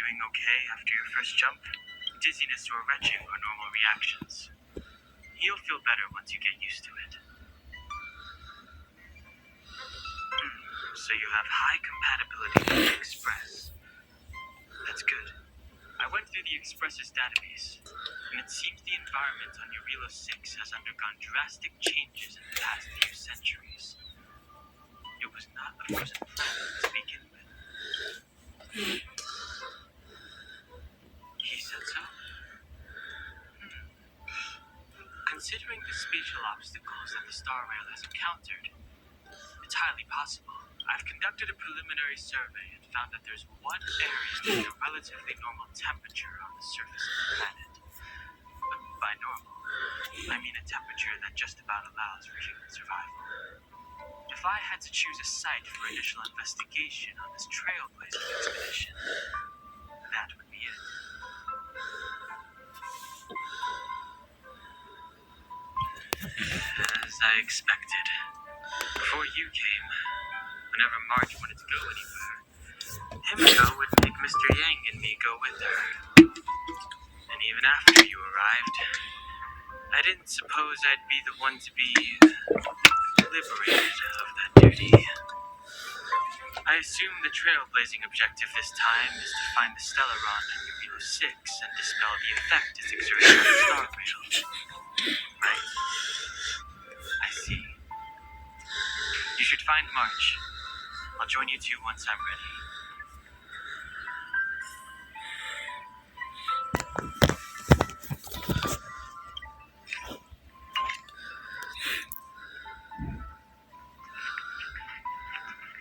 doing okay after your first jump? Dizziness or retching are normal reactions. You'll feel better once you get used to it. So you have high compatibility with the Express. That's good. I went through the Express's database, and it seems the environment on Jarilo-VI has undergone drastic changes in the past few centuries. It was not a frozen planet to begin with. He said so? Considering the spatial obstacles that the Star Rail has encountered, it's highly possible. I've conducted a preliminary survey and found that there's one area with a relatively normal temperature on the surface of the planet. But by normal, I mean a temperature that just about allows for human survival. If I had to choose a site for initial investigation on this trailblazing expedition, that would be it. As I expected. Before you came, whenever Marge wanted to go anywhere, Himiko would make Mr. Yang and me go with her. And even after you arrived, I didn't suppose I'd be the one to be liberated of that duty. I assume the trailblazing objective this time is to find the Stellaron on Jarilo-VI and dispel the effect it's exerting on the Star Rail. Right. I see. You should find March. I'll join you two once I'm ready.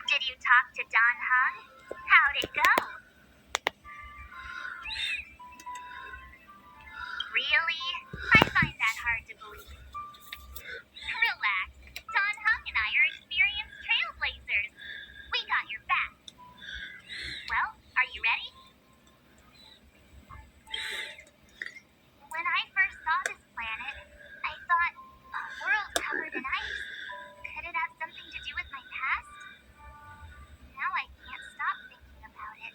Did you talk to Don Hung? How'd it go? Really? I find that hard to believe. Relax. Don Hung and I are experienced trailblazers. We got your back. Well, are you ready? When I first saw this planet, I thought, a world covered in ice. Could it have something to do with my past? Now I can't stop thinking about it.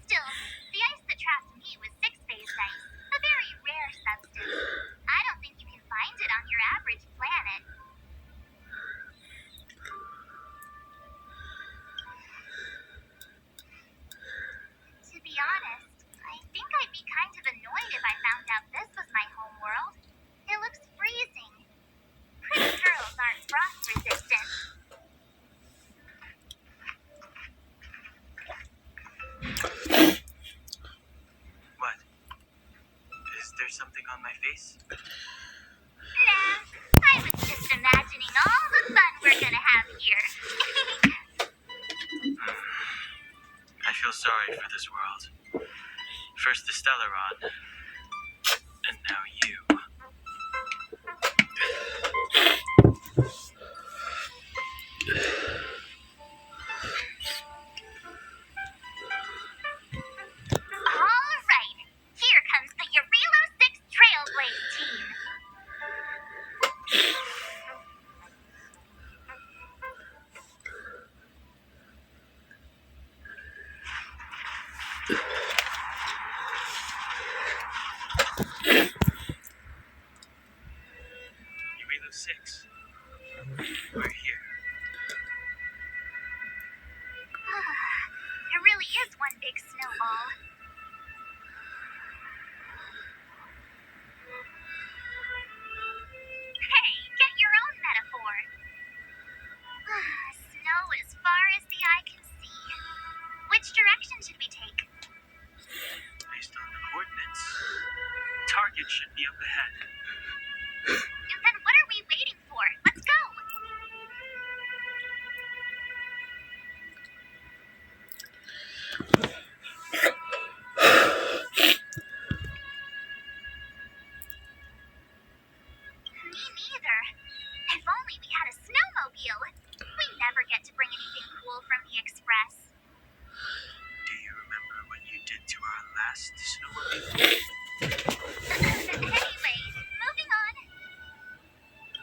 Still, the ice that trapped me was six-phased ice, a very rare substance. I don't think you can find it on your average planet. To be honest, I think I'd be kind of annoyed if I found out this was my home world. It looks freezing. Pretty girls aren't frost resistant. What? Is there something on my face? Nah, I was just imagining all the fun we're gonna have here. I feel sorry for this world. First the Stellaron, and now you. All right, here comes the Jarilo-VI Trailblaze team. Jarilo-VI. We're here. It really is one big snowball. Hey, get your own metaphor. Snow as far as the eye can see. Which direction should we take? Based on the coordinates, target should be up ahead. Then what are we waiting for? Let's go! Me neither. If only we had a snowmobile. We never get to bring anything cool from the Express. Do you remember what you did to our last snowmobile? Anyway, moving on.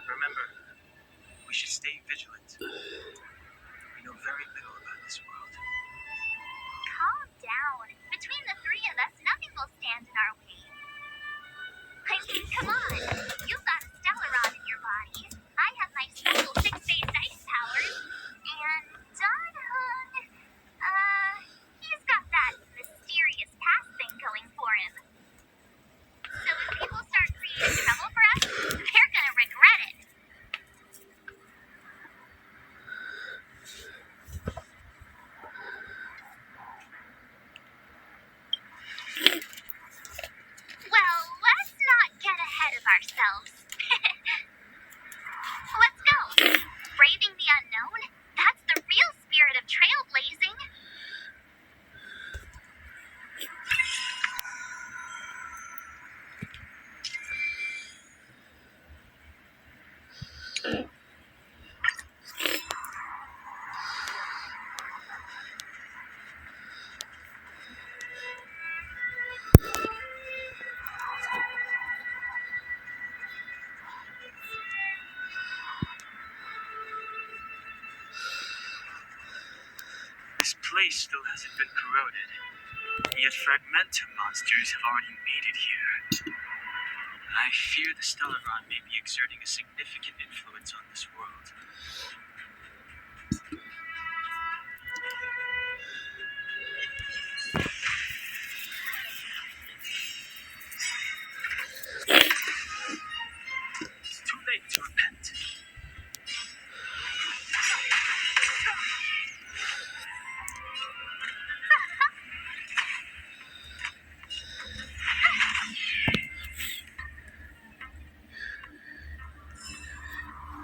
Remember, we should stay vigilant. We know very little about this world. Calm down. This place still hasn't been corroded, yet fragmentum monsters have already made it here. I fear the Stellaron may be exerting a significant influence on this world. It's too late to repent.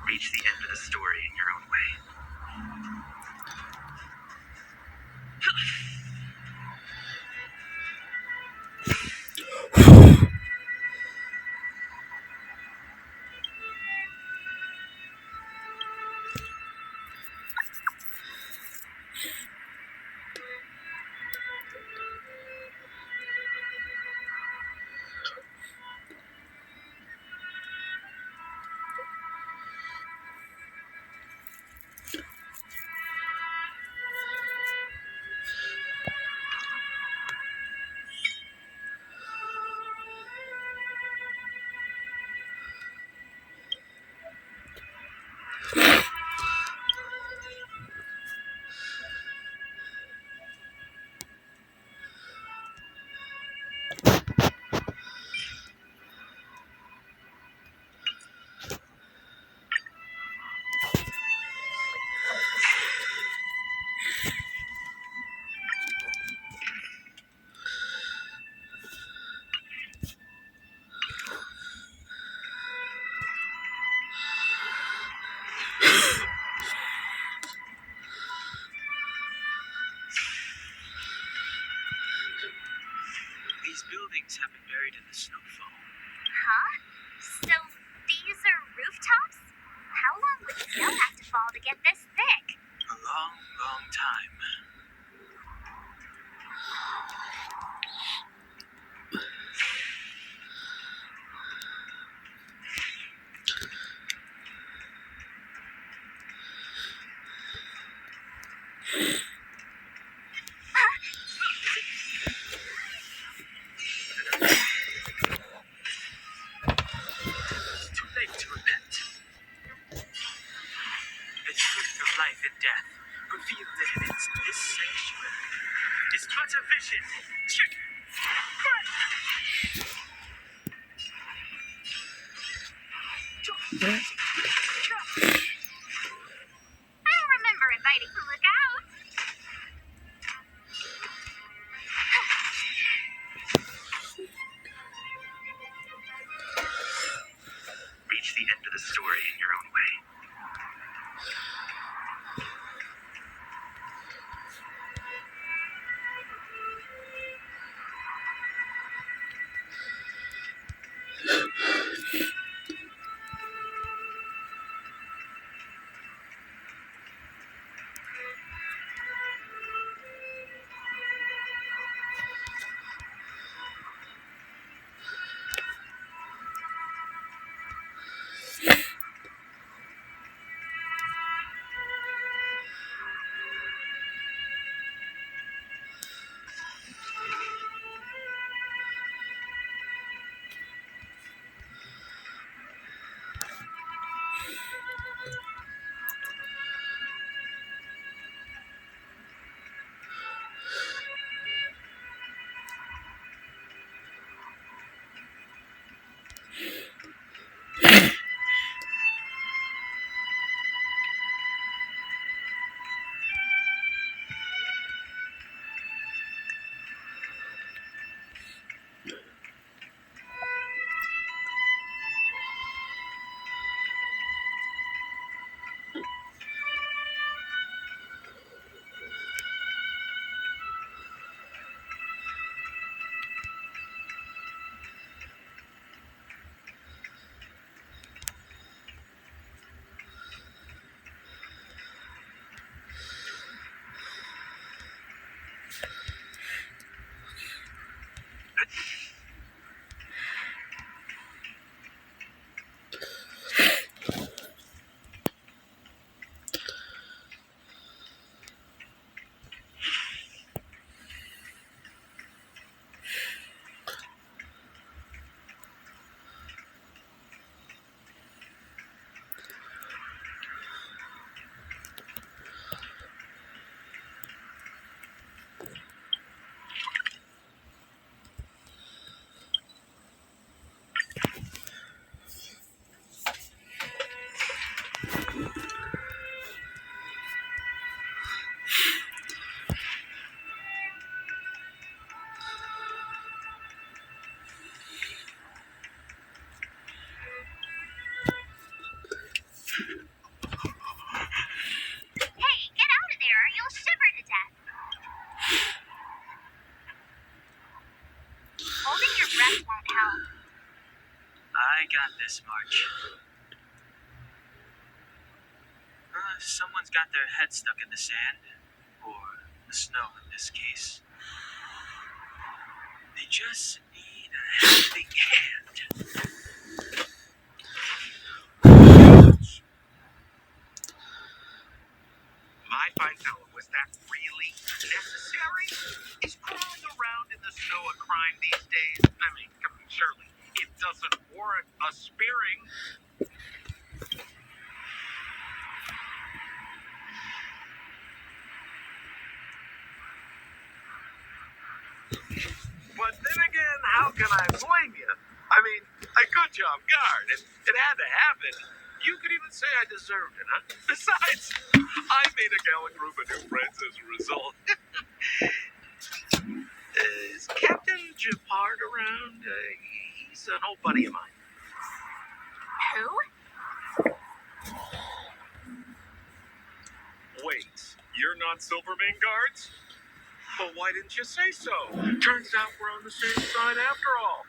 Reach the end of the story in your own way. These buildings have been buried in the snowfall. Huh? So these are rooftops? How long would snow have to fall to get this thick? A long, long time. It's too late to repent. The truth of life and death, revealed in an instant, this sanctuary is but a vision. I don't remember inviting to look out. Reach the end of the story in your own way. rest won't help. I got this, March. Someone's got their head stuck in the sand, or the snow in this case. They just need a helping hand. My fine fellow, was that really necessary? Is crawling around in the snow a crime these days? I mean, surely it doesn't warrant a spearing. But then again, how can I blame you? I mean, a good job guard. It had to happen. You could even say I deserved it, huh? Besides, I made a gallant group of new friends as a result. Is Captain Japard around? He's an old buddy of mine. Who? Wait, you're not Silvermane guards? Well, why didn't you say so? Turns out we're on the same side after all.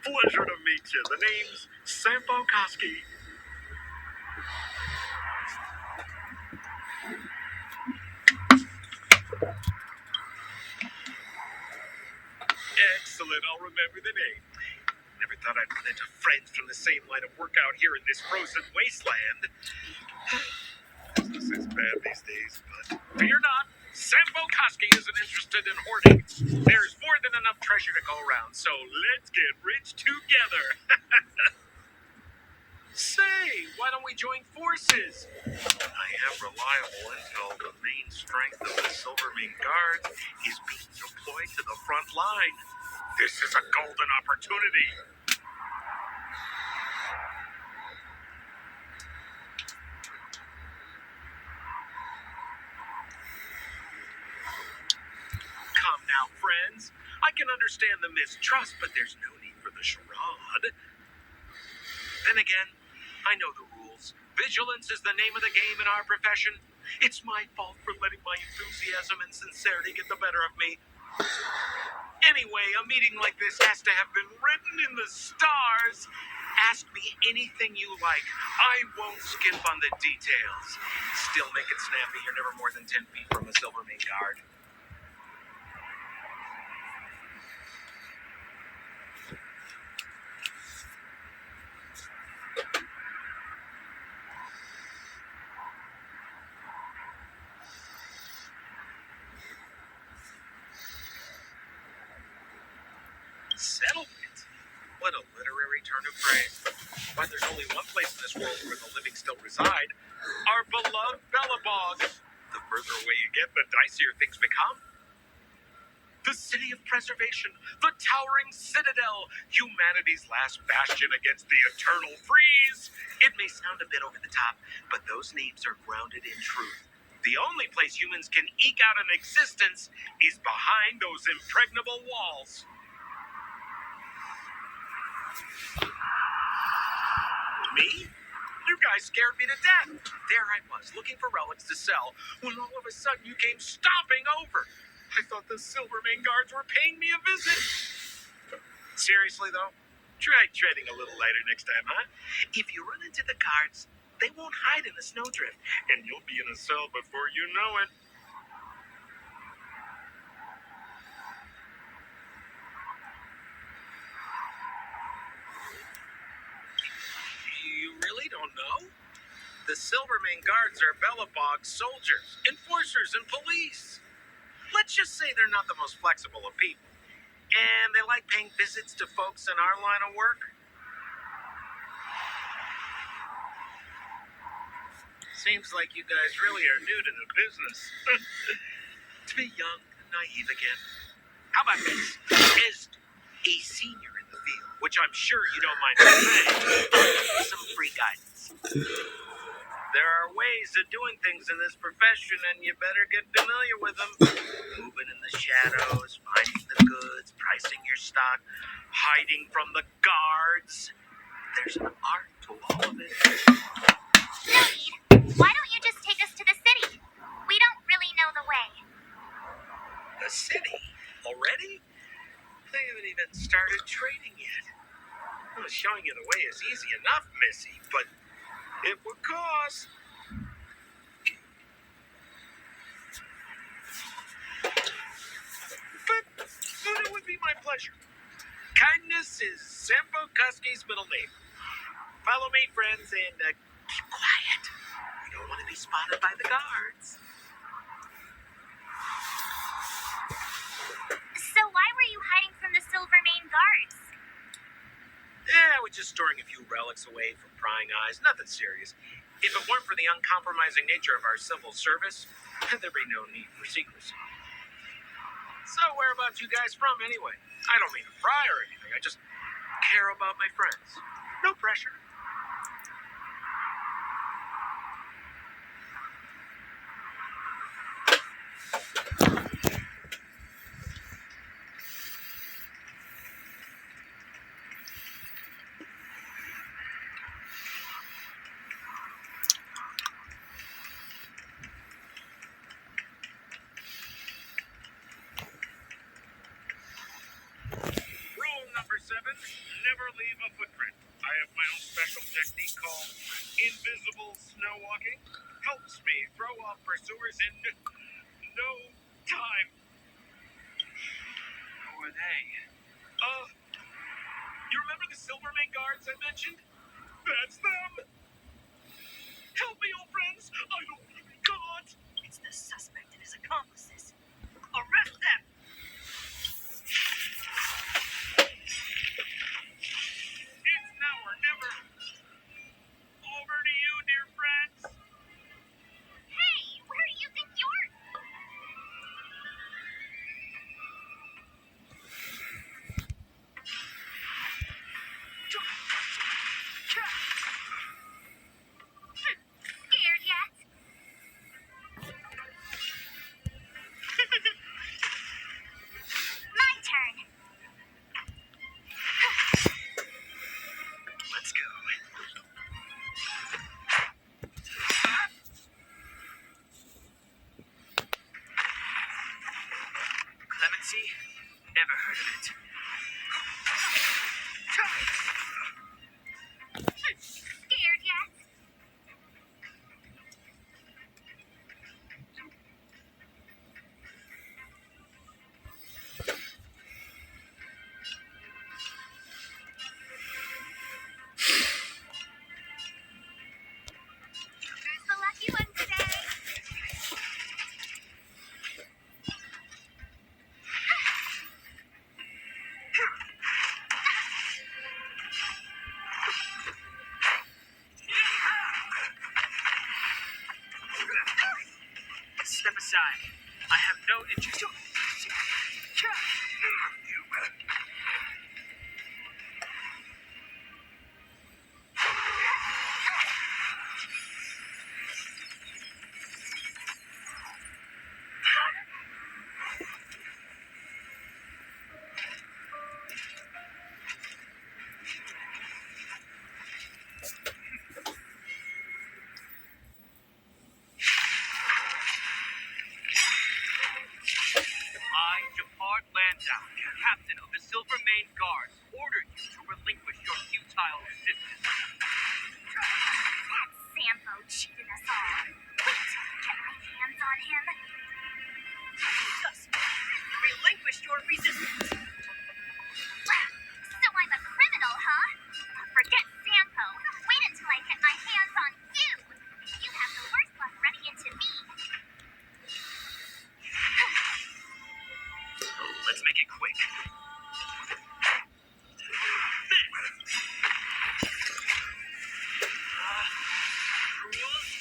Pleasure to meet you. The name's Sampo Koski. Excellent, I'll remember the name. Never thought I'd run into friends from the same line of work out here in this frozen wasteland. Business is bad these days, but fear not. Sampo Koski isn't interested in hoarding. There's more than enough treasure to go around, so let's get rich together. Say, why don't we join forces? I have reliable intel. The main strength of the Silvermane Guards is being deployed to the front line. This is a golden opportunity. Come now, friends. I can understand the mistrust, but there's no need for the charade. Then again, I know the rules. Vigilance is the name of the game in our profession. It's my fault for letting my enthusiasm and sincerity get the better of me. Anyway, a meeting like this has to have been written in the stars. Ask me anything you like. I won't skimp on the details. Still make it snappy. You're never more than 10 feet from a Silvermane guard. Settlement? What a literary turn of phrase. Why, there's only one place in this world where the living still reside. Our beloved Bellabog. The further away you get, the dicier things become. The city of preservation, the towering citadel, humanity's last bastion against the eternal freeze. It may sound a bit over the top, but those names are grounded in truth. The only place humans can eke out an existence is behind those impregnable walls. Me? You guys scared me to death. There I was, looking for relics to sell, when all of a sudden you came stomping over. I thought the Silvermane guards were paying me a visit. Seriously, though, try treading a little lighter next time, huh? If you run into the guards, they won't hide in the snowdrift, and you'll be in a cell before you know it. You really don't know? The Silvermane guards are Bellabog's soldiers, enforcers, and police. Let's just say they're not the most flexible of people. And they like paying visits to folks in our line of work. Seems like you guys really are new to the business. To be young and naive again. How about this? As a senior in the field, which I'm sure you don't mind me saying, I'll give you some free guidance. There are ways of doing things in this profession, and you better get familiar with them. Moving in the shadows, finding the goods, pricing your stock, hiding from the guards. There's an art to all of it. No need. Why don't you just take us to the city? We don't really know the way. The city? Already? They haven't even started trading yet. Well, showing you the way is easy enough, Missy, but it would cost. But it would be my pleasure. Kindness is Sampo Kuski's middle name. Follow me, friends, and keep quiet. We don't want to be spotted by the guards. So why were you hiding from the Silvermane guards? Yeah, we're just storing a few relics away from prying eyes. Nothing serious. If it weren't for the uncompromising nature of our civil service, there'd be no need for secrecy. So whereabouts you guys from, anyway? I don't mean to pry or anything. I just care about my friends. No pressure. Rule number 7, never leave a footprint. I have my own special technique called invisible snow walking. Helps me throw off pursuers in no time. Who are they? You remember the Silvermane guards I mentioned? That's them! Help me, old friends! I don't want to be caught! It's the suspect and his accomplices. Arrest them! It's now or never. Over to you, dear friends. Hey, where do you think you're... Scared yet? My turn. Let's go. Clemency? Never heard of it. Scared yet? Who's the lucky one today? Step aside. I have no interest. I, Jafar Landau, captain of the Silvermane Guards, order you to relinquish your futile resistance. That Sampo cheated us all. Wait till I get my hands on him. Suspect, relinquish your resistance. So I'm a criminal, huh? Forget Sampo. Wait until I get my hands on you. You have the worst luck running into me. Let's make it quick. Rules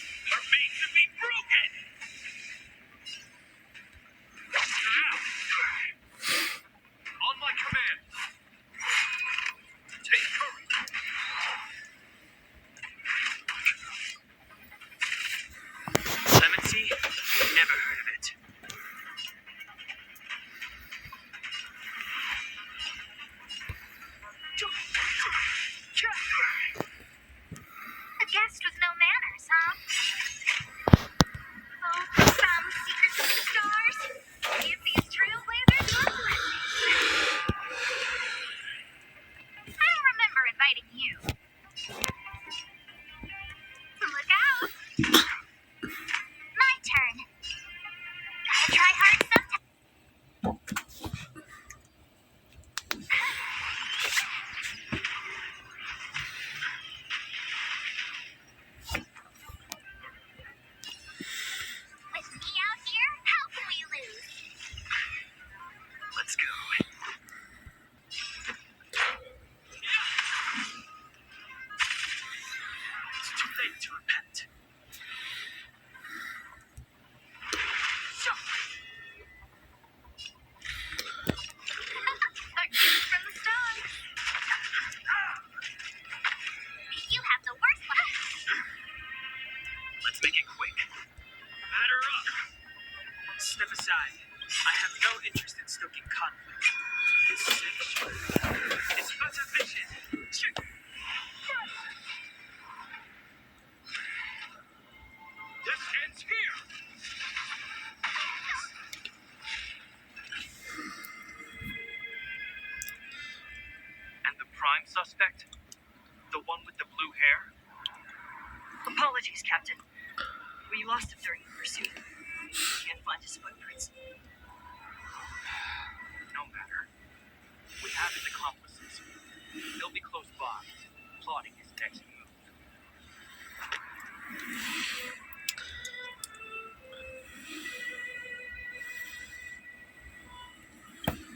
interest in stoking conflict. It's sexual. It's but a vision. This ends here. And the prime suspect? The one with the blue hair? Apologies, Captain. We lost him during the pursuit. Can't find his footprints. No matter. We have his accomplices. They'll be close by, plotting his next move.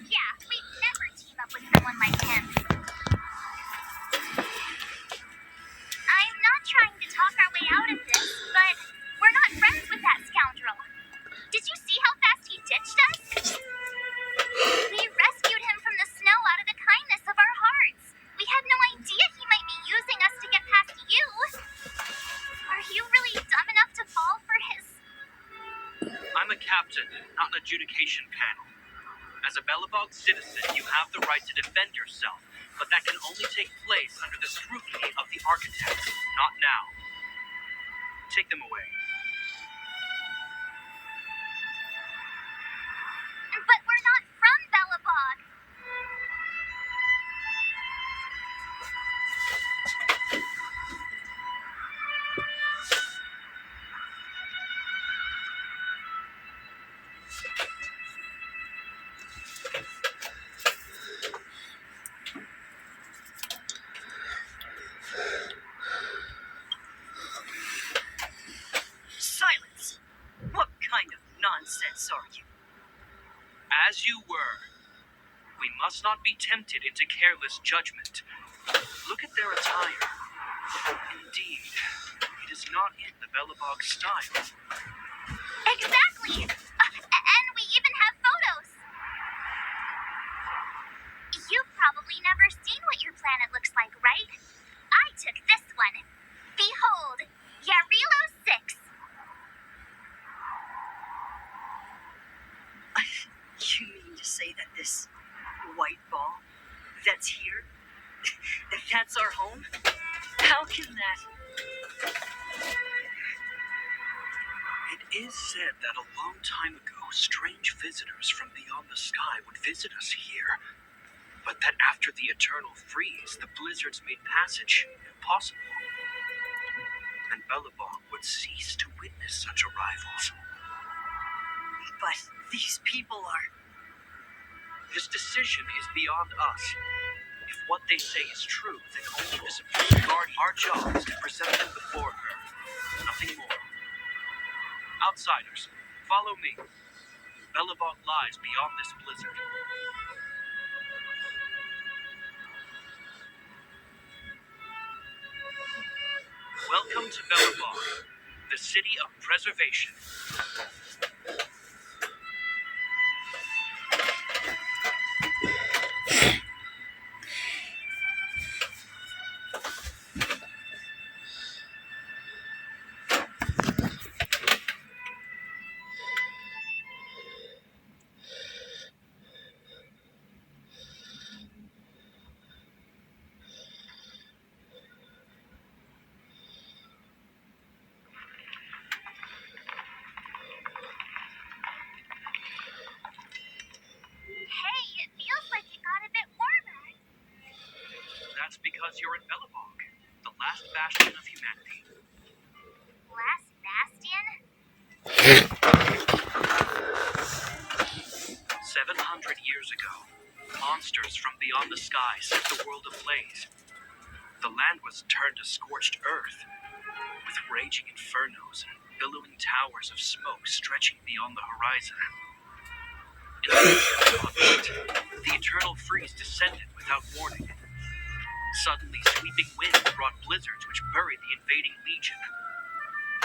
Yeah, we'd never team up with someone like him. I'm not trying to talk our way out of this, but we're not friends with that scoundrel. Did you see how fast he ditched us? We rescued him from the snow out of the kindness of our hearts. We had no idea he might be using us to get past you. Are you really dumb enough to fall for his... I'm a captain, not an adjudication panel. As a Belobog citizen, you have the right to defend yourself, but that can only take place under the scrutiny of the architects, not now. Take them away. But we're not from Belobog. Silence! What kind of nonsense are you? As you were. We must not be tempted into careless judgment. Look at their attire. Indeed, it is not in the Belobog style. Exactly! And we even have photos. You've probably never seen what your planet looks like, right? I took this one. Behold, Jarilo-VI. You mean to say that this white ball that's here, that's our home? How can that... It is said that a long time ago, strange visitors from beyond the sky would visit us here. But that after the eternal freeze, the blizzards made passage impossible. And Belobog would cease to witness such arrivals. But these people are... This decision is beyond us. If what they say is true, then only the Supreme Guard, our job is to present them before her. Nothing more. Outsiders, follow me. Belobog lies beyond this blizzard. Welcome to Belobog, the city of preservation. Hey, it feels like it got a bit warmer. That's because you're in Belobog, the last bastion of humanity. Last bastion? 700 years ago, monsters from beyond the sky set the world ablaze. The land was turned to scorched earth, with raging infernos and billowing towers of smoke stretching beyond the horizon. In the midst of the conflict, the eternal freeze descended without warning. Suddenly, sweeping winds brought blizzards which buried the invading legion.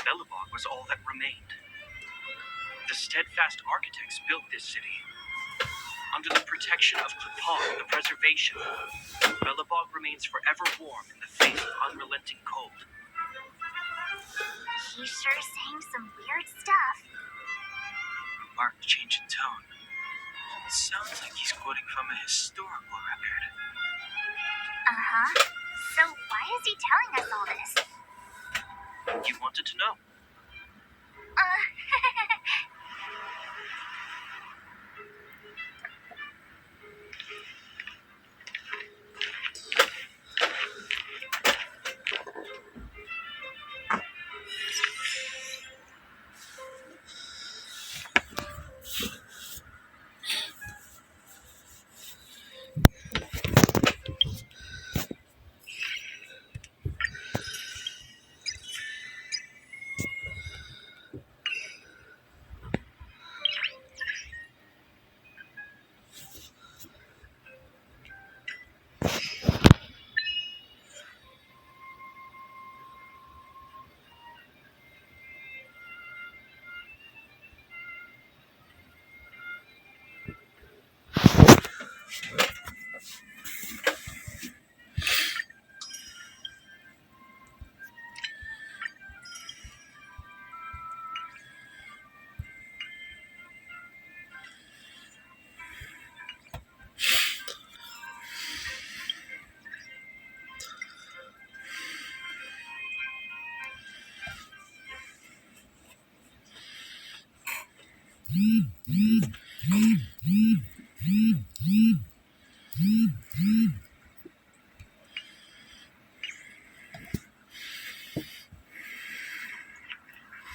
Belobog was all that remained. The steadfast architects built this city. Under the protection of Klipon, the preservation, Belobog remains forever warm in the face of unrelenting cold. He's sure saying some weird stuff. Marked change in tone. It sounds like he's quoting from a historical record. Uh-huh. So why is he telling us all this? You wanted to know?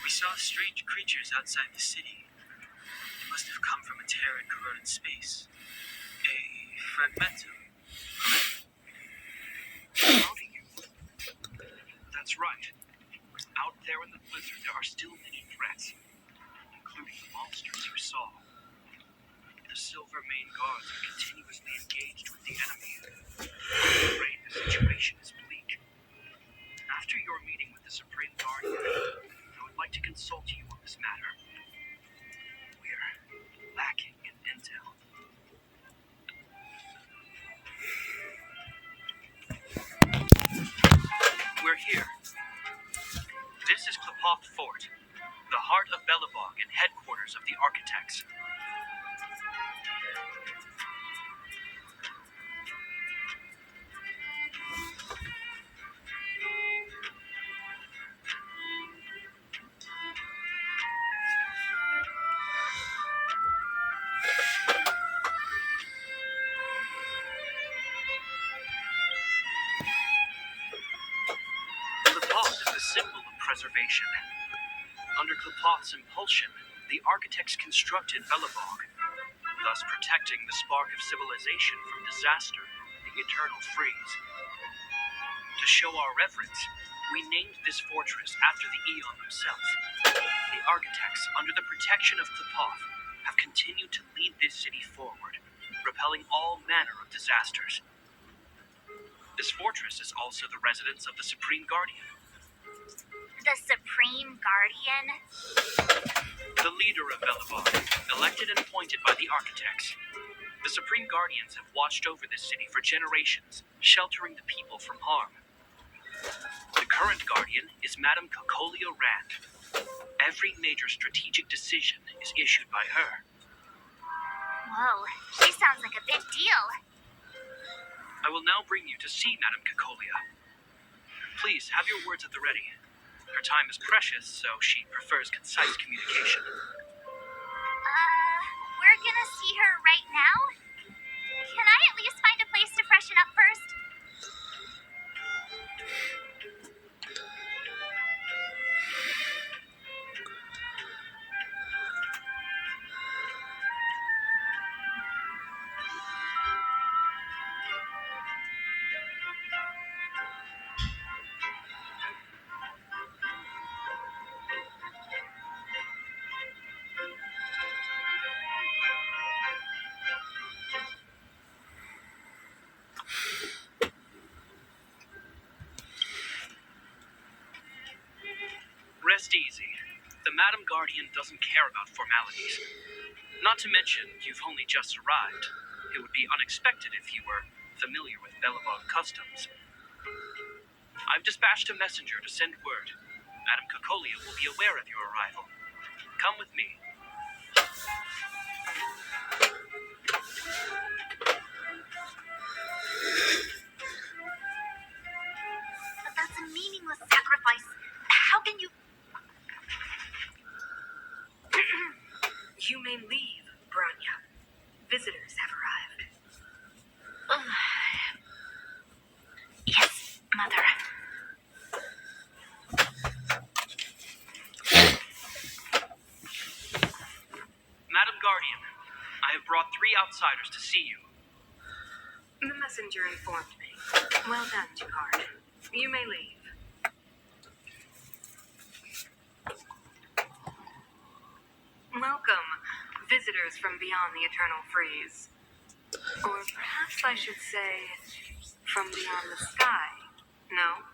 We saw strange creatures outside the city. They must have come from a tear in corroded space. A fragmentum. How do you? That's right. Out there in the blizzard, there are still many threats, including the monsters you saw. The Silver Mane Guards are continuously engaged with the enemy. I'm afraid the situation is bleak. After your meeting with the Supreme Guardian, I would like to consult you on this matter. We're lacking in intel. We're here. This is Klapoth Fort, the heart of Belobog and headquarters of the Architects. Klapoth is the symbol of preservation. Under Klapoth's impulsion, the Architects constructed Belobog, thus protecting the spark of civilization from disaster, the eternal freeze. To show our reverence, we named this fortress after the Eon himself. The Architects, under the protection of Klapoth, have continued to lead this city forward, repelling all manner of disasters. This fortress is also the residence of the Supreme Guardian, The Supreme Guardian? the leader of Belobog, elected and appointed by the Architects. The Supreme Guardians have watched over this city for generations, sheltering the people from harm. The current Guardian is Madame Cocolia Rand. Every major strategic decision is issued by her. Whoa, she sounds like a big deal. I will now bring you to see Madame Cocolia. Please, have your words at the ready. Her time is precious, so she prefers concise communication. We're gonna see her right now? Can I at least find a place to freshen up first? Rest easy. The Madam Guardian doesn't care about formalities. Not to mention, you've only just arrived. It would be unexpected if you were familiar with Belobog customs. I've dispatched a messenger to send word. Madame Cocolia will be aware of your arrival. Come with me. I have brought 3 outsiders to see you. The messenger informed me. Well done, Jacquard. You may leave. Welcome, visitors from beyond the eternal freeze. Or perhaps I should say, from beyond the sky. No?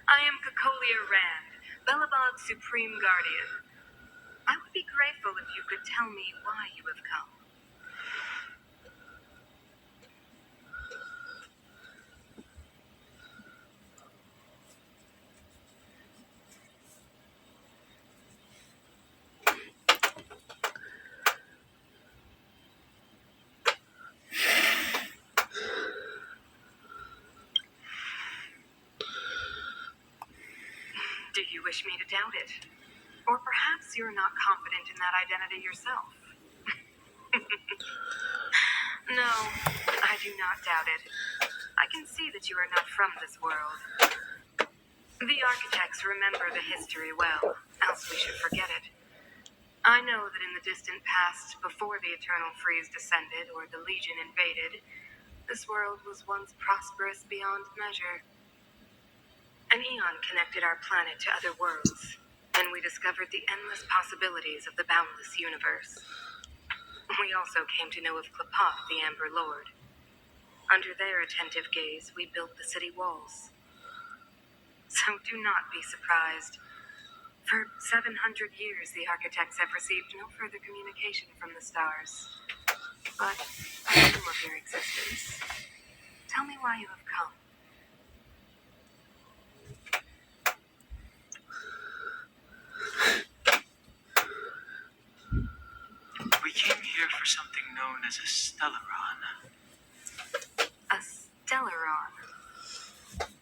I am Cacolia Rand, Belobog's supreme guardian. I would be grateful if you could tell me why you have come. Do you wish me to doubt it? Or perhaps you're not confident in that identity yourself? No, I do not doubt it. I can see that you are not from this world. The architects remember the history well, else we should forget it. I know that in the distant past, before the Eternal Freeze descended or the Legion invaded, this world was once prosperous beyond measure. An eon connected our planet to other worlds, and we discovered the endless possibilities of the boundless universe. We also came to know of Klapoth, the Amber Lord. Under their attentive gaze, we built the city walls. So do not be surprised. For 700 years, the architects have received no further communication from the stars. But I know of your existence. Tell me why you have come. We came here for something known as a Stellaron. A Stellaron.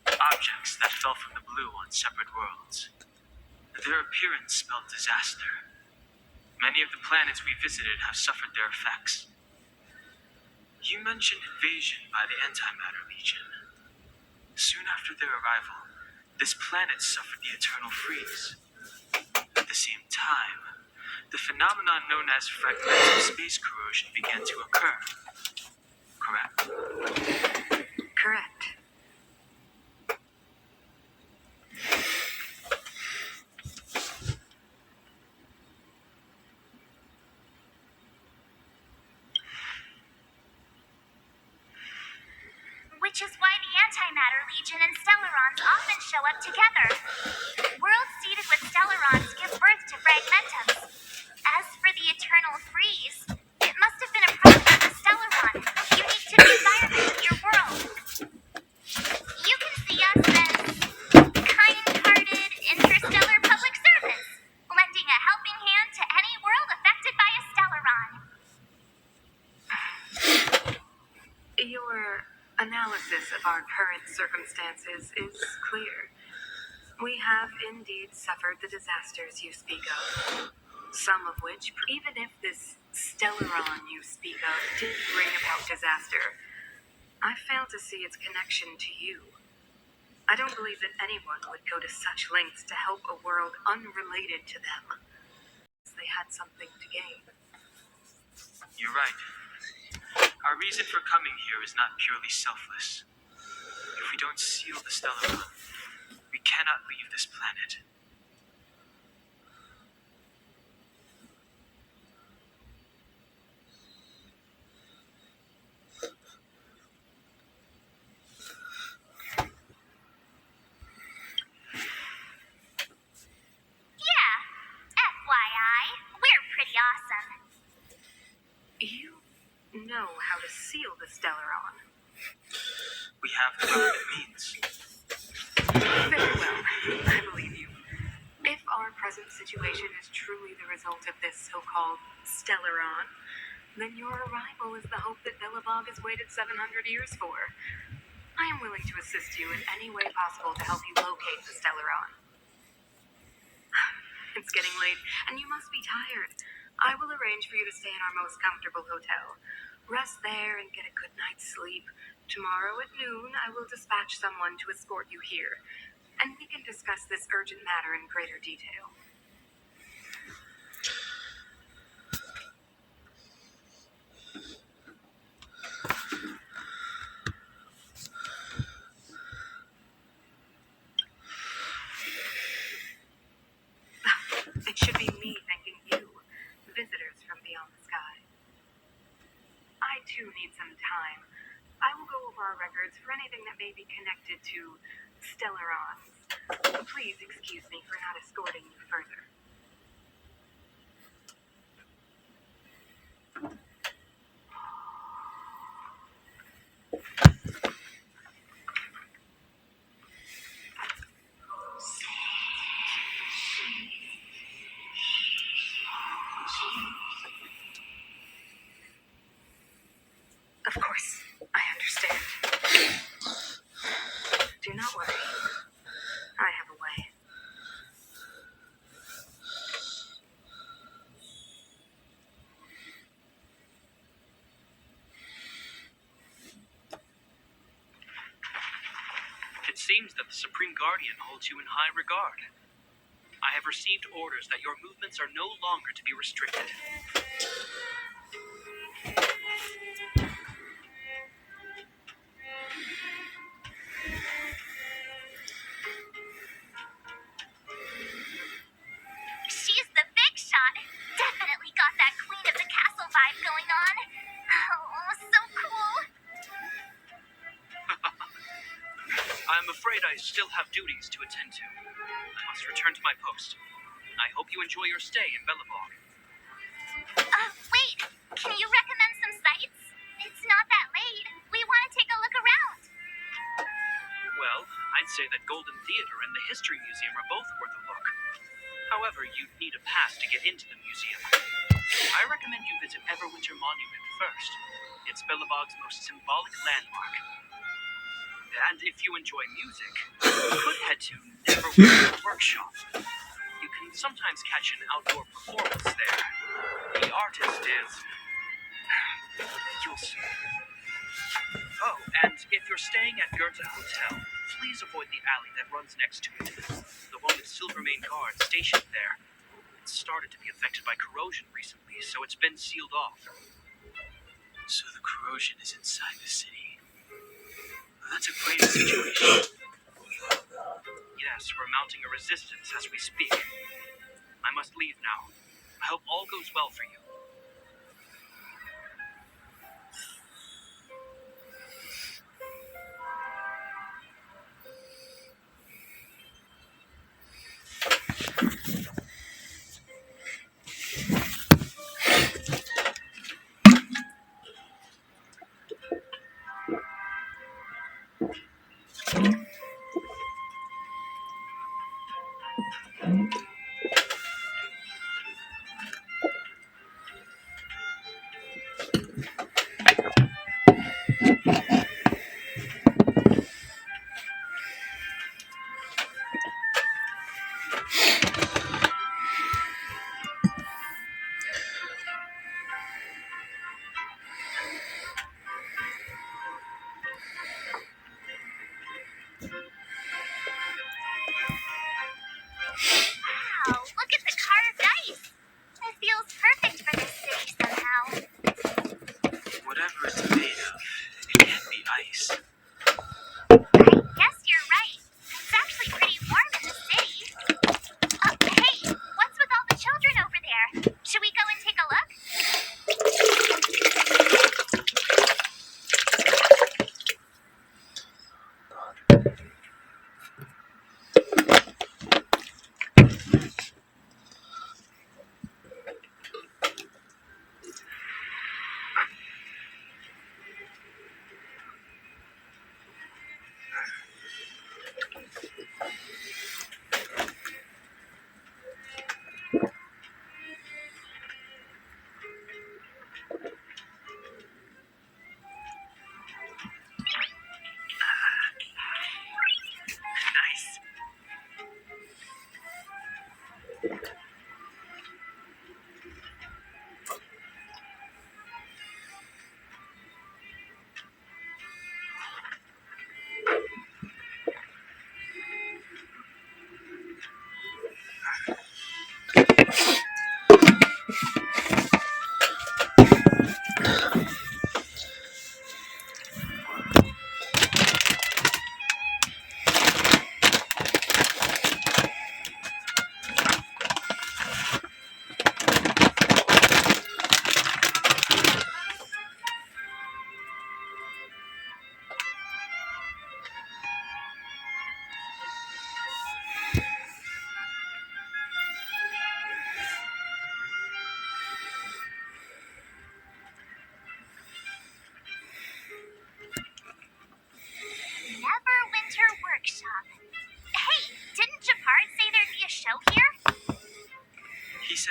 Objects that fell from the blue on separate worlds. Their appearance spelled disaster. Many of the planets we visited have suffered their effects. You mentioned invasion by the Antimatter Legion. Soon after their arrival, this planet suffered the Eternal Freeze. At the same time, the phenomenon known as fragmental space corrosion began to occur. Correct? Correct. Which is why the Antimatter Legion and Stellarons often show up together. Worlds seeded with Stellarons give birth to Fragmentums. As for the Eternal Freeze, it must have been a product of the Stellaron, unique to the environment of your world. You can see us as kind-hearted interstellar public servants, lending a helping hand to any world affected by a Stellaron. Your analysis of our current circumstances is clear. We have indeed suffered the disasters you speak of. Some of which, even if this Stellaron you speak of did bring about disaster, I fail to see its connection to you. I don't believe that anyone would go to such lengths to help a world unrelated to them. They had something to gain. You're right. Our reason for coming here is not purely selfless. If we don't seal the Stellaron, we cannot leave this planet. Yeah, FYI, we're pretty awesome. You know how to seal the Stellaron. We have the government means. Very well. I believe you. If our present situation is truly the result of this so-called Stellaron, then your arrival is the hope that Belobog has waited 700 years for. I am willing to assist you in any way possible to help you locate the Stellaron. It's getting late, and you must be tired. I will arrange for you to stay in our most comfortable hotel. Rest there and get a good night's sleep. Tomorrow at noon, I will dispatch someone to escort you here, and we can discuss this urgent matter in greater detail. I too need some time. I will go over our records for anything that may be connected to Stellarons. Please excuse me for not escorting you further. Of course, I understand. Do not worry. I have a way. It seems that the Supreme Guardian holds you in high regard. I have received orders that your movements are no longer to be restricted. She's the big shot. Definitely got that Queen of the Castle vibe going on. Oh, so cool. I'm afraid I still have duties to attend to. I must return to my post. I hope you enjoy your stay in Belobog. Wait. Can you recommend some sites? It's not that late. We want to take a look around. Well, I'd say that Golden Theater and the History Museum are both worth a look. However, you'd need a pass to get into the museum. I recommend you visit Everwinter Monument first. It's Belobog's most symbolic landmark. And if you enjoy music, you could head to Everwinter Workshop. You can sometimes catch an outdoor performance there. The artist is... You'll see. Oh, and if you're staying at Goethe Hotel, please avoid the alley that runs next to it. The one with Silvermane guards stationed there. It's started to be affected by corrosion recently, so it's been sealed off. So the corrosion is inside the city. That's a grave situation. Yes, we're mounting a resistance as we speak. I must leave now. I hope all goes well for you.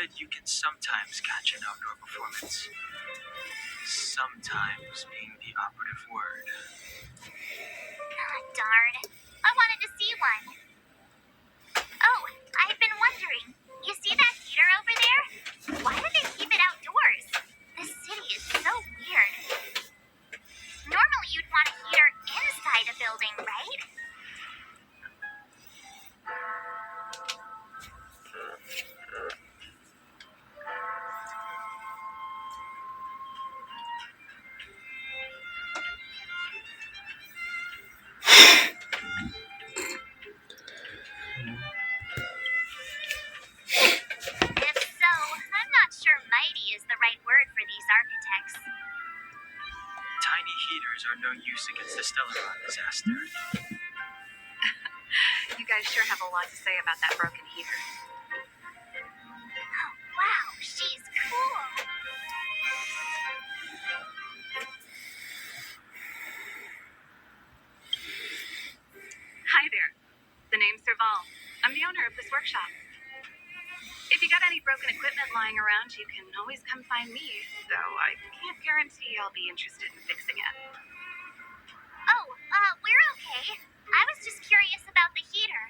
said you can sometimes catch an outdoor performance. Sometimes being the operative word. Ah, darn. I wanted to see one. Oh, I've been wondering. You see that heater over there? Why do they keep it outdoors? This city is so weird. Normally you'd want a heater inside a building, right? If so, I'm not sure mighty is the right word for these architects. Tiny heaters are no use against the Stellaron disaster. You guys sure have a lot to say about that broken heater. Oh, wow, she's cool. Hi there. The name's Serval. I'm the owner of this workshop. If you got any broken equipment lying around, you can always come find me, though I can't guarantee I'll be interested in fixing it. Oh, we're okay. I was just curious about the heater.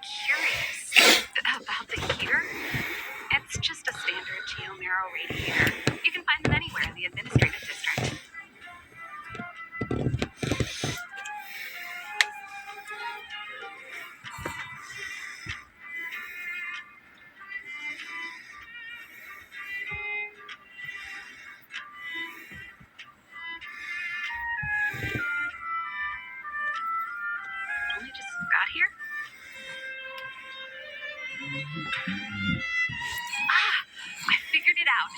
Curious about the heater? It's just a standard geomarrow radiator. You can find them anywhere in the administrative district. Only just got here? Ah, I figured it out.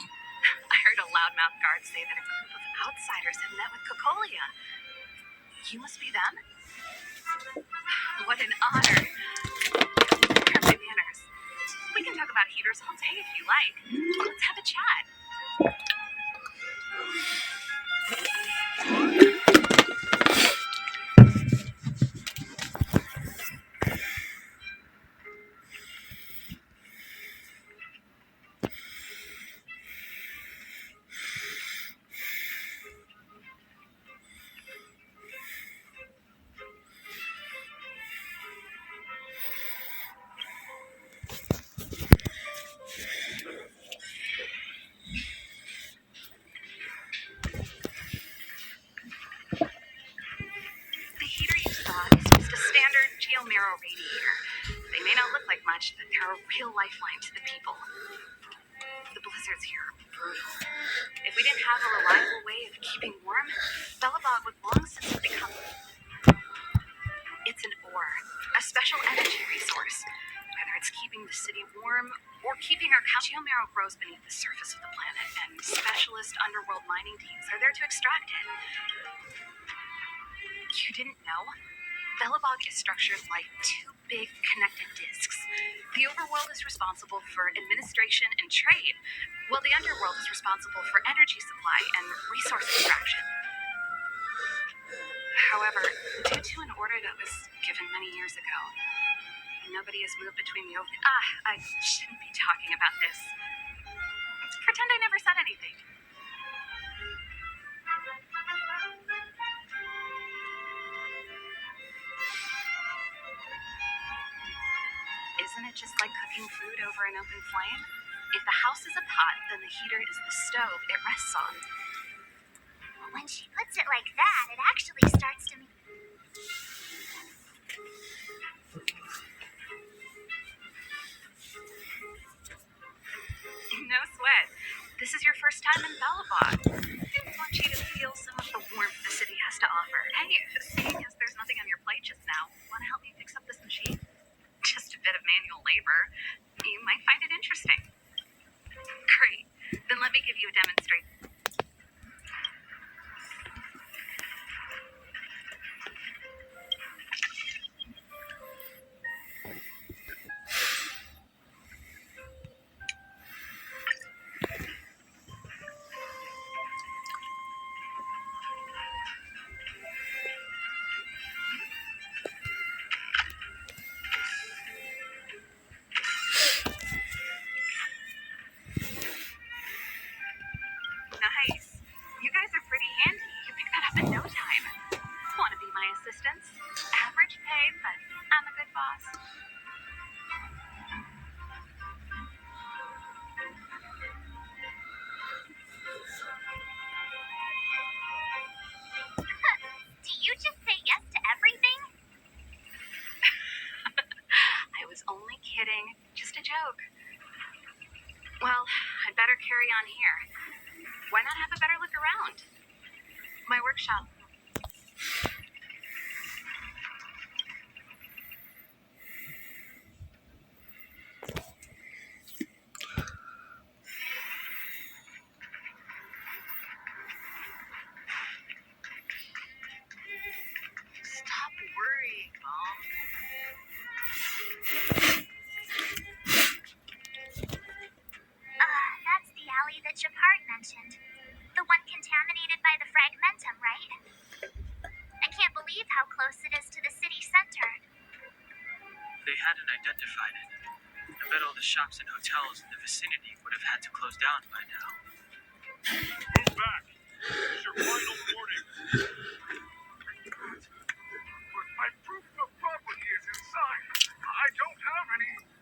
I heard a loudmouth guard say that a group of outsiders had met with Cocolia. You must be them? What an honor. Here are my manners. We can talk about heaters all day if you like. Let's have a chat. The heater you saw is just a standard geomarrow radiator. They may not look like much, but they're a real lifeline to the people. The blizzards here are brutal. If we didn't have a reliable way of keeping warm, Belobog would long since have become... It's an ore, a special energy resource. Whether it's keeping the city warm or keeping our geomarrow grows beneath the surface of the planet, and specialist underworld mining teams are there to extract it. You didn't know? Belobog is structured like two big connected discs. The overworld is responsible for administration and trade, while the underworld is responsible for energy supply and resource extraction. However, due to an order that was given many years ago, nobody has moved between the I shouldn't be talking about this. Pretend I never said anything. Isn't it just like cooking food over an open flame? If the house is a pot, then the heater is the stove it rests on. When she puts it like that, it actually starts to make... No sweat. This is your first time in Belobog. I want you to feel some of the warmth the city has to offer. Hey, seeing as there's nothing on your plate just now, want to help me fix up this machine? Just a bit of manual labor. You might find it interesting. Great. Then let me give you a demonstration. down here. Why not have a better look around? My workshop. Stop worrying, Mom. That's the alley that Japard mentioned. The one contaminated by the fragmentum, right? I can't believe how close it is to the city center. They hadn't identified it. I bet all the shops and hotels in the vicinity would have had to close down by now. Move back. This is your final warning. But my proof of property is inside. I don't have any.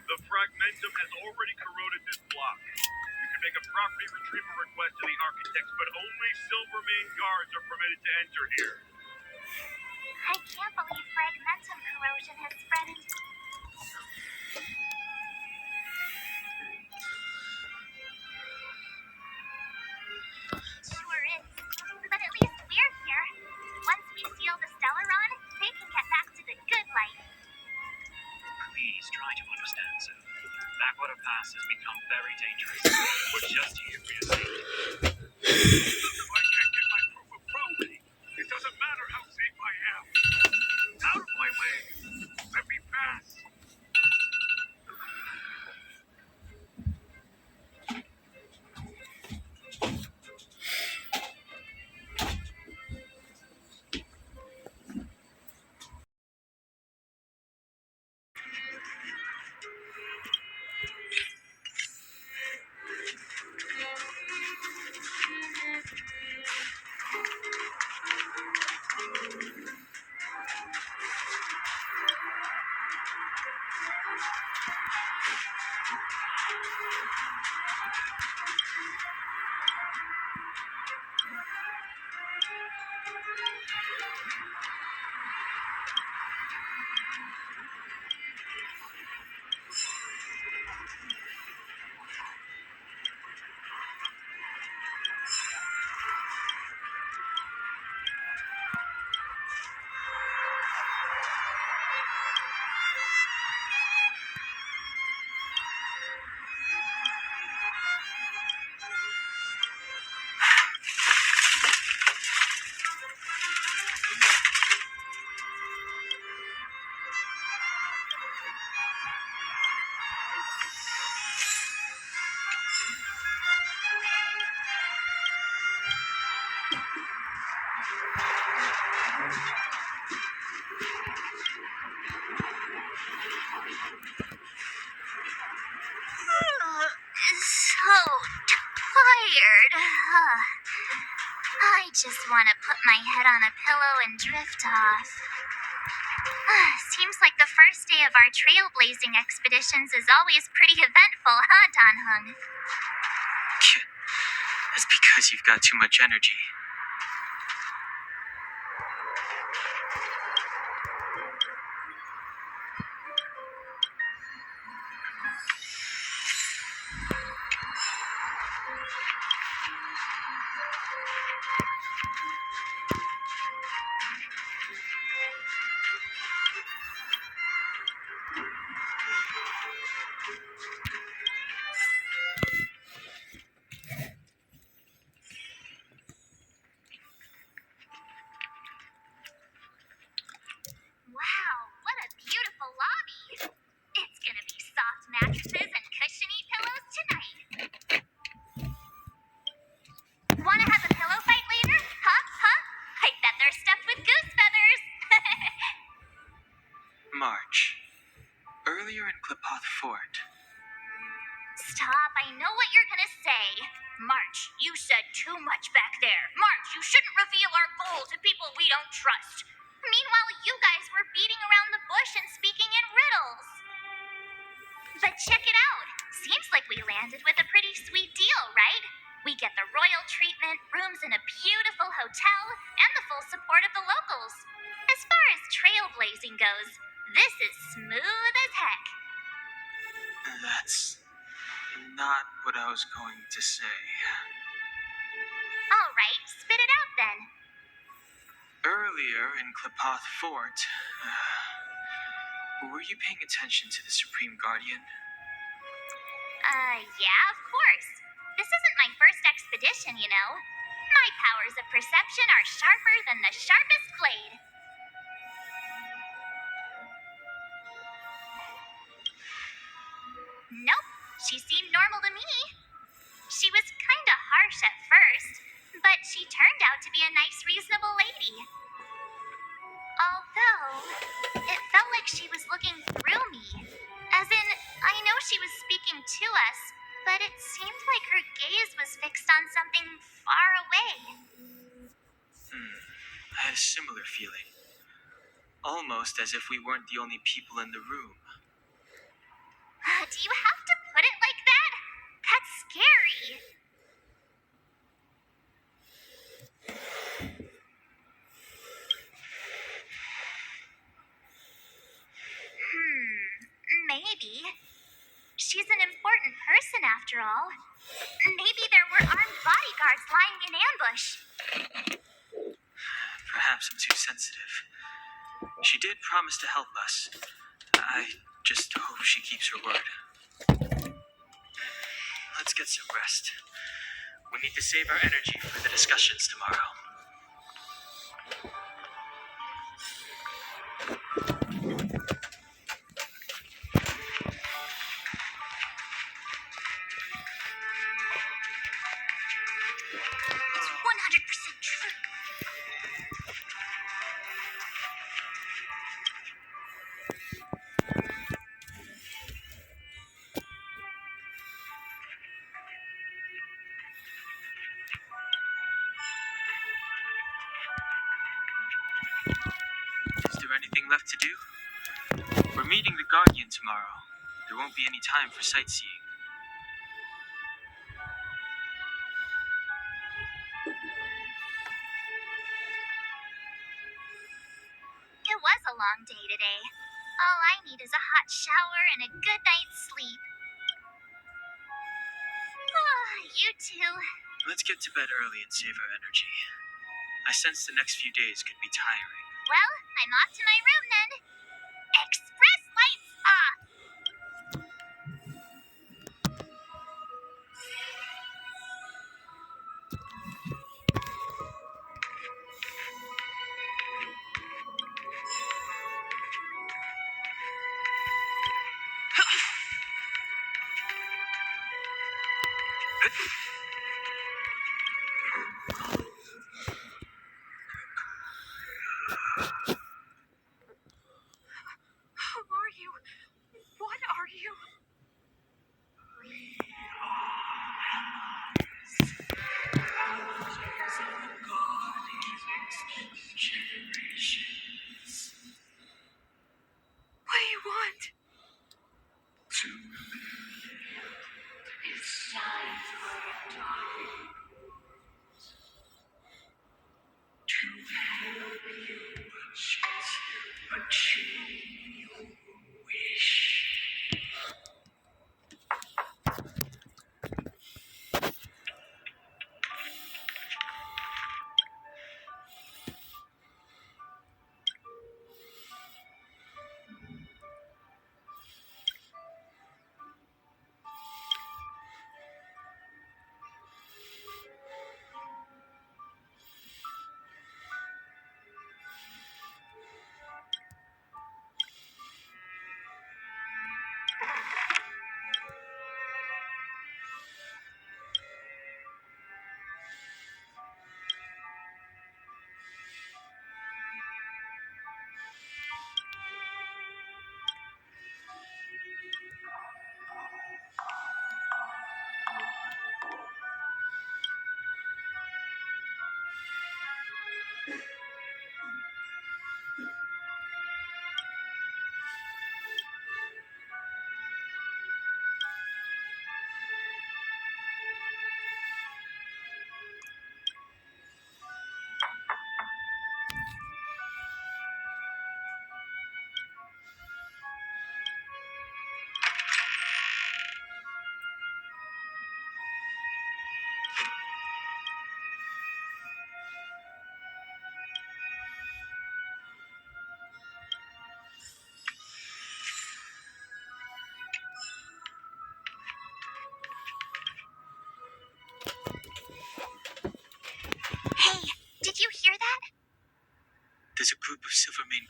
The fragmentum has already corroded this block. You can make a property retrieval request to the architects, but only Silvermane guards are permitted to enter here. I can't believe fragmentum corrosion has spread into... Sure is. But at least we're here. Once we seal the Stellaron, they can get back to the good life. Please try to understand, sir. Backwater Pass has become very dangerous. We're just here for your safety. If I can't get my proof of property, it doesn't matter how safe I am. Out of my way. Let me pass. So tired. I just want to put my head on a pillow and drift off. Seems like the first day of our trailblazing expeditions is always pretty eventful, huh, Dan Hung? It's because you've got too much energy. Wow, what a beautiful lobby. It's gonna be soft mattresses and cushiony pillows tonight. Wanna have a pillow fight later? Huh? Huh? I bet they're stuffed with goose feathers. March. Earlier in Klipoth Fort. Stop, I know what you're gonna say. March, you said too much back there. March, you shouldn't reveal our goal to people we don't trust. Meanwhile, you guys were beating around the bush and speaking in riddles. But check it out. Seems like we landed with a pretty sweet deal, right? We get the royal treatment, rooms in a beautiful hotel, and the full support of the locals. As far as trailblazing goes, this is smooth as heck. That's not what I was going to say. Alright, spit it out then. Earlier in Klepoth Fort, were you paying attention to the Supreme Guardian? Yeah, of course. This isn't my first expedition, you know. My powers of perception are sharper than the sharpest blade. Nope, she seemed normal to me. She was kinda harsh at first, but she turned out to be a nice, reasonable lady. Although, it felt like she was looking through me. As in, I know she was speaking to us, but it seemed like her gaze was fixed on something far away. I had a similar feeling. Almost as if we weren't the only people in the room. Do you have to put it like that? That's scary. Maybe. She's an important person after all. Maybe there were armed bodyguards lying in ambush. Perhaps I'm too sensitive. She did promise to help us. I just hope she keeps her word. Let's get some rest. We need to save our energy for the discussions tomorrow. It's 100% true. Is there anything left to do? We're meeting the Guardian tomorrow. There won't be any time for sightseeing. It was a long day today. All I need is a hot shower and a good night's sleep. Oh, you two. Let's get to bed early and save our energy. I sense the next few days could be tiring. Well, I'm off to my room then. Express lights off! Who are you? What are you? What do you want?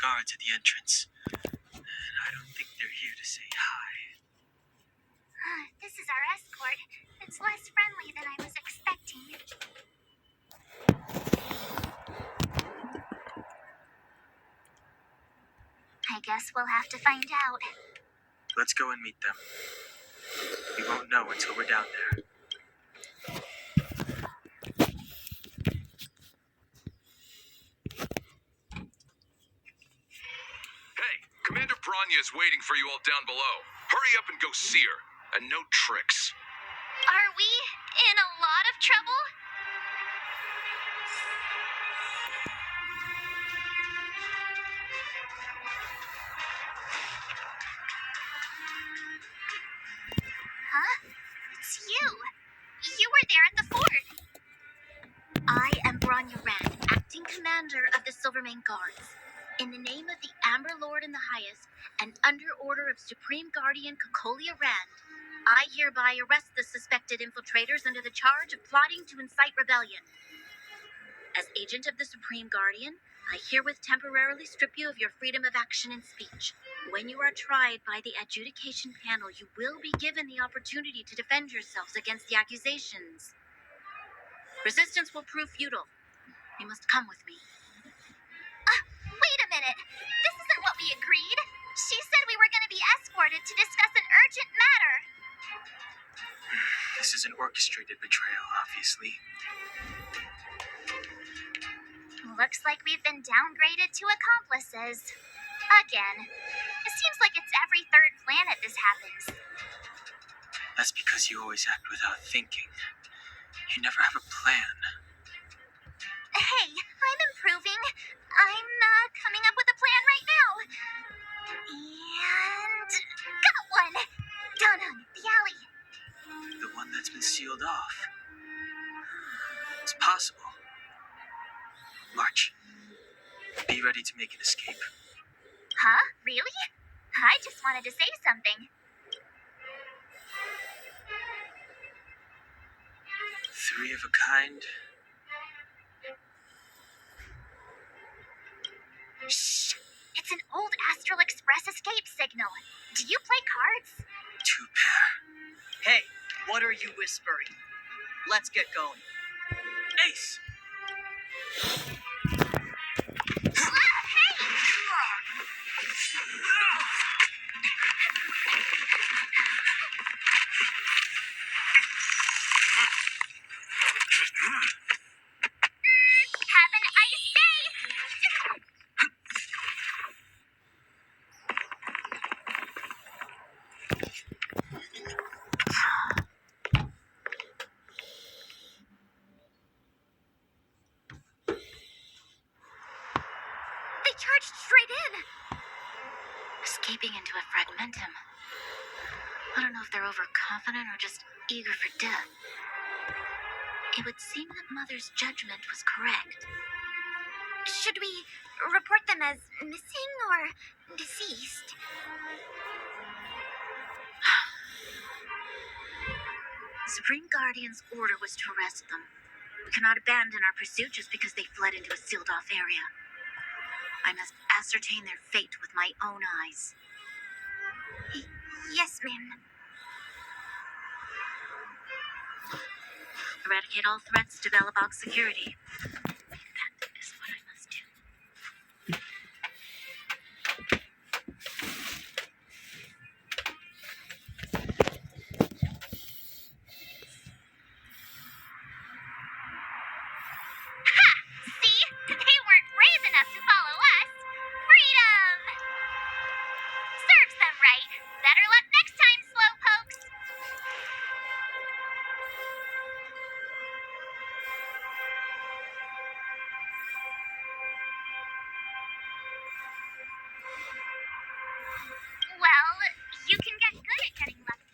guards at the entrance. And I don't think they're here to say hi. This is our escort. It's less friendly than I was expecting. I guess we'll have to find out. Let's go and meet them. We won't know until we're down there. Hey, Commander Bronya is waiting for you all down below. Hurry up and go see her. And no tricks. Are we in a lot of trouble? Huh? It's you. You were there at the fort. I am Bronya Rand, acting commander of the Silvermane Guards. In the name of the Amber Lord in the Highest, and under order of Supreme Guardian Cocolia Rand, I hereby arrest the suspected infiltrators under the charge of plotting to incite rebellion. As agent of the Supreme Guardian, I herewith temporarily strip you of your freedom of action and speech. When you are tried by the adjudication panel, you will be given the opportunity to defend yourselves against the accusations. Resistance will prove futile. You must come with me. Wait a minute. This isn't what we agreed. She said we were going to be escorted to discuss an urgent matter. This is an orchestrated betrayal, obviously. Looks like we've been downgraded to accomplices. Again. It seems like it's every third planet this happens. That's because you always act without thinking. You never have a plan. Hey, I'm improving. I'm coming up with a plan right now. And got one. Down on the alley. The one that's been sealed off. It's possible. March. Be ready to make an escape. Huh? Really? I just wanted to say something. Three of a kind. Shh! It's an old Astral Express escape signal. Do you play cards? Two pair. Hey, what are you whispering? Let's get going. Ace! Have an ice day! They charged straight in! Escaping into a fragmentum. I don't know if they're overconfident or just eager for death. It would seem that Mother's judgment was correct. Should we report them as missing or deceased? Supreme Guardian's order was to arrest them. We cannot abandon our pursuit just because they fled into a sealed-off area. I must ascertain their fate with my own eyes. Yes, ma'am. Eradicate all threats to Belobog security. That is what I must do. Ha! See? They weren't brave enough to follow us. Freedom! Serves them right. Better luck next time, slowpokes. Well, you can get good at getting lucky.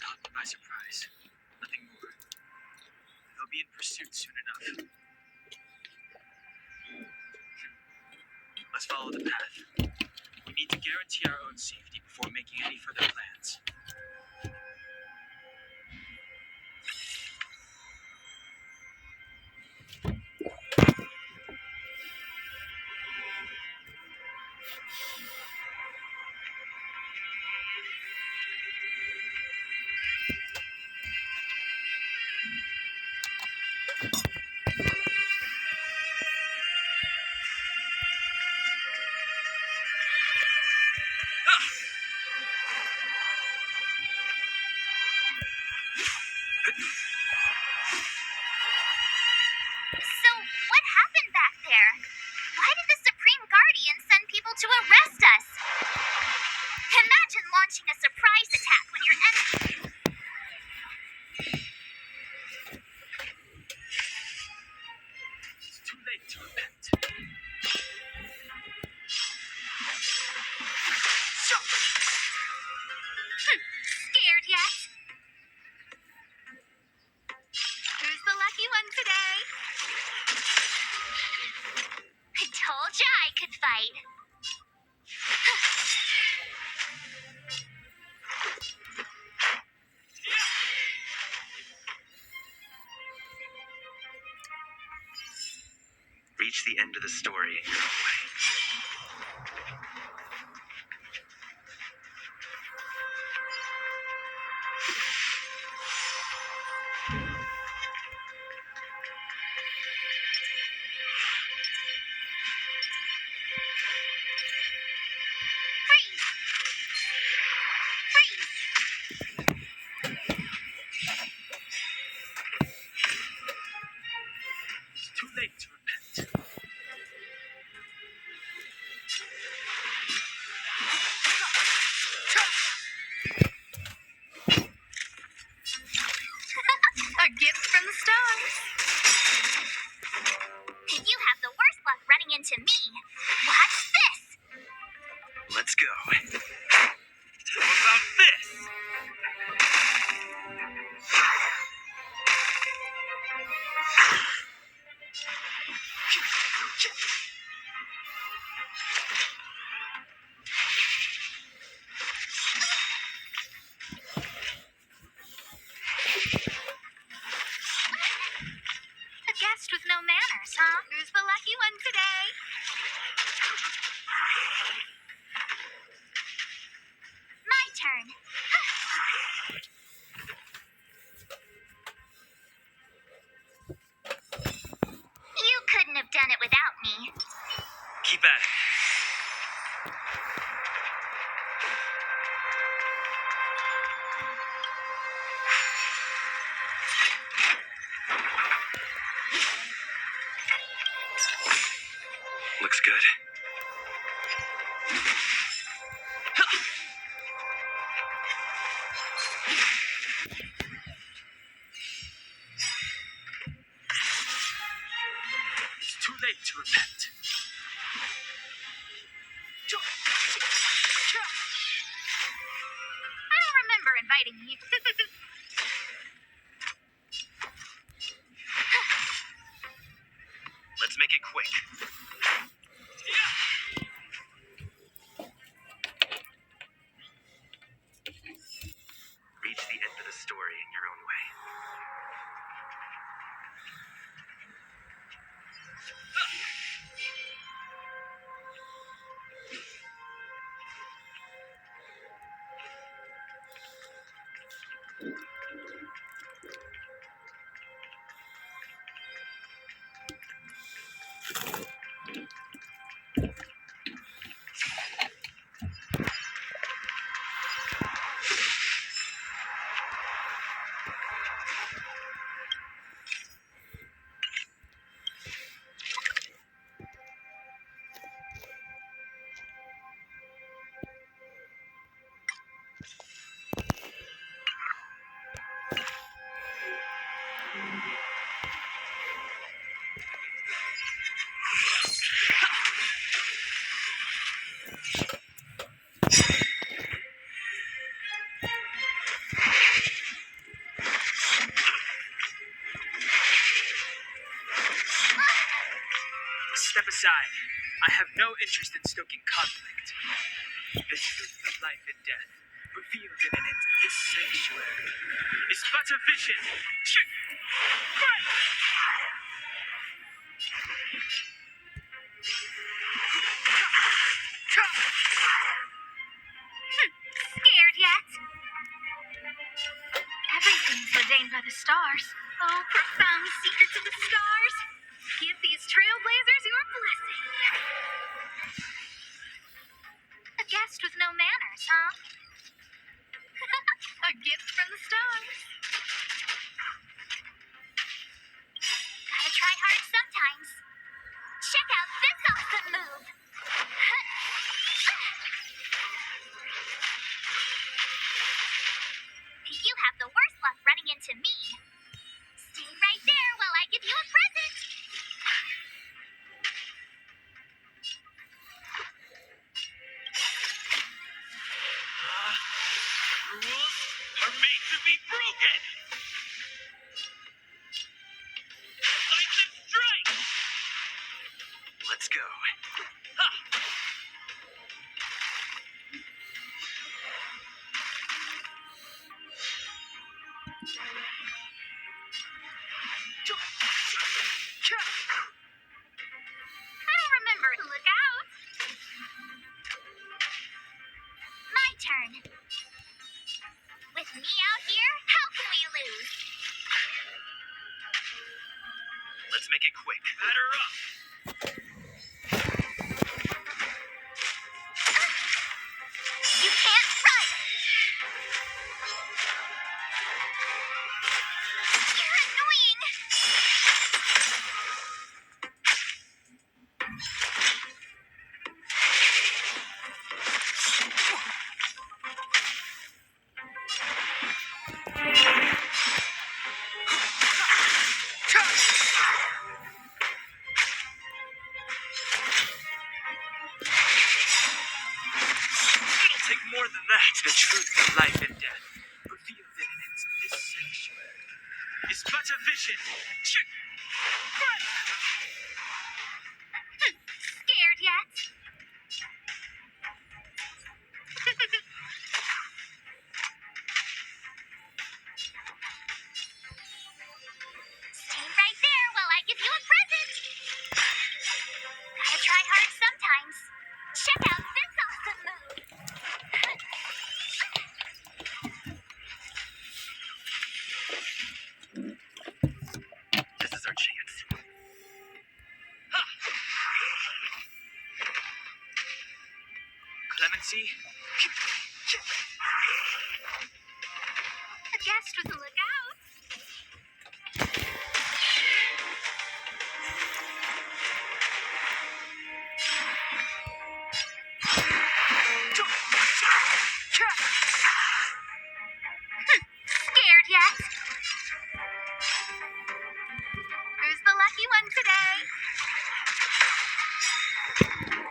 Caught me by surprise. Nothing more. They'll be in pursuit soon enough. Let's follow the path. We need to guarantee our own safety before making any further plans. So, what happened back there? Why did the Supreme Guardian send people to arrest us? Imagine launching a surprise attack when your enemy... It's too late to repent. Scared yet? Who's the lucky one today? I told ya I could fight. Reach the end of the story in your own way. Freeze! Freeze! It's too late to repent. A gift from the stars. You have the worst luck running into me. Watch this. Let's go. How about this? A guest with no manners, huh? Who's the lucky one today? My turn. You couldn't have done it without me. Keep at it. Looks good. It's too late to repent. I don't remember inviting you. Let's make it quick. Reach the end of the story in your own way. Step aside. I have no interest in stoking conflict. The truth of life and death, revealed in this sanctuary, is but a vision. Scared yet? Everything's ordained by the stars. Oh, profound secrets of the stars. Give these trailblazers your blessing. A guest with no manners, huh? A gift from the stars. go. I remember to look out. My turn. With me out here, how can we lose? Let's make it quick. Batter up. You can't run! You're annoying! It'll take more than that. The truth of life and death, revealed in an instant. This sanctuary is but a vision. Scared yet? Stay right there while I give you a present. Gotta try hard sometimes. Check out this awesome move. This is our chance. Clemency? A guest with a lookout. Scared yet? Who's the lucky one today?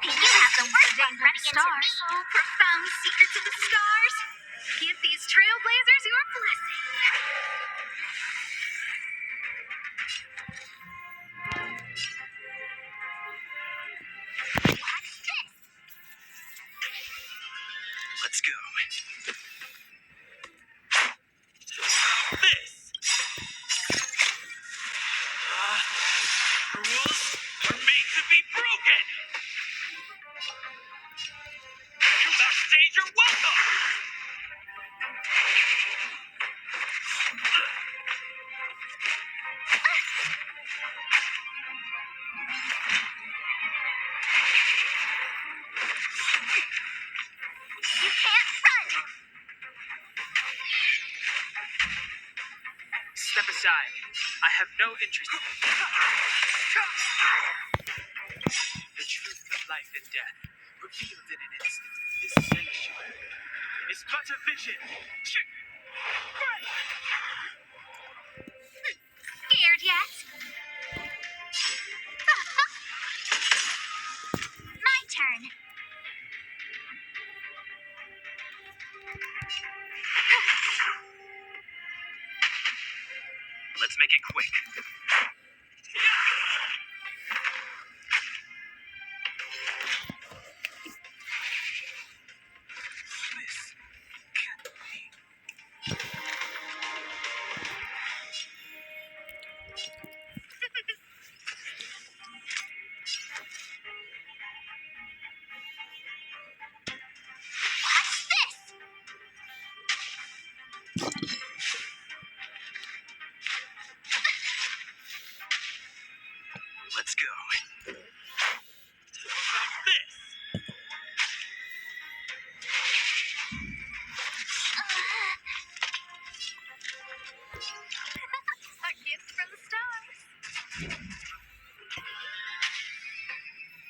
You have the worst one running into me. Oh, profound secrets of the stars. Give these trailblazers your blessing. Watch this. Let's go. This! Rules are made to be broken! You backstage are welcome! You can't run. Step aside. I have no interest. The truth of life and death, revealed in an instant. This sanctuary is but a vision. Scared yet? My turn. Let's make it quick. This can't be. Watch this. Let's go. How about this? A gift from the stars.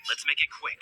Let's make it quick.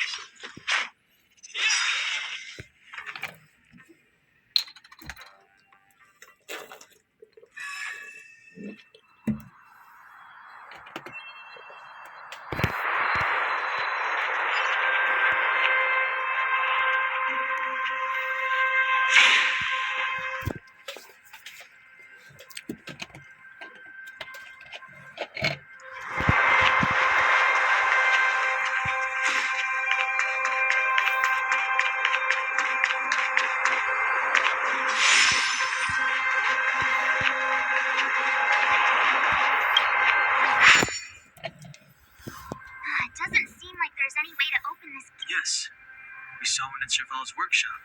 Serval's workshop.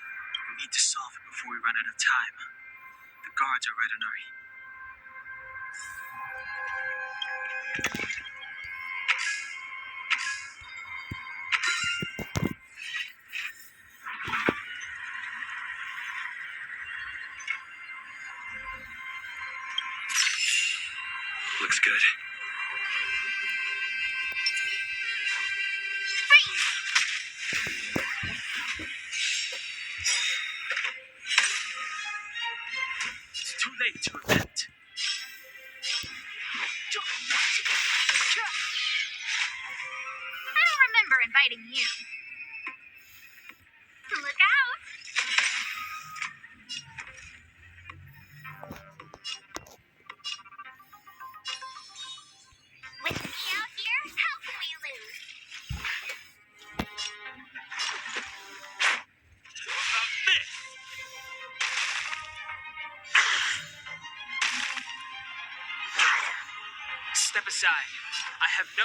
We need to solve it before we run out of time. The guards are right on our heels. Looks good. It's too late to event. I don't remember inviting you. Look out! With me out here, how can we lose? Step aside. I have no...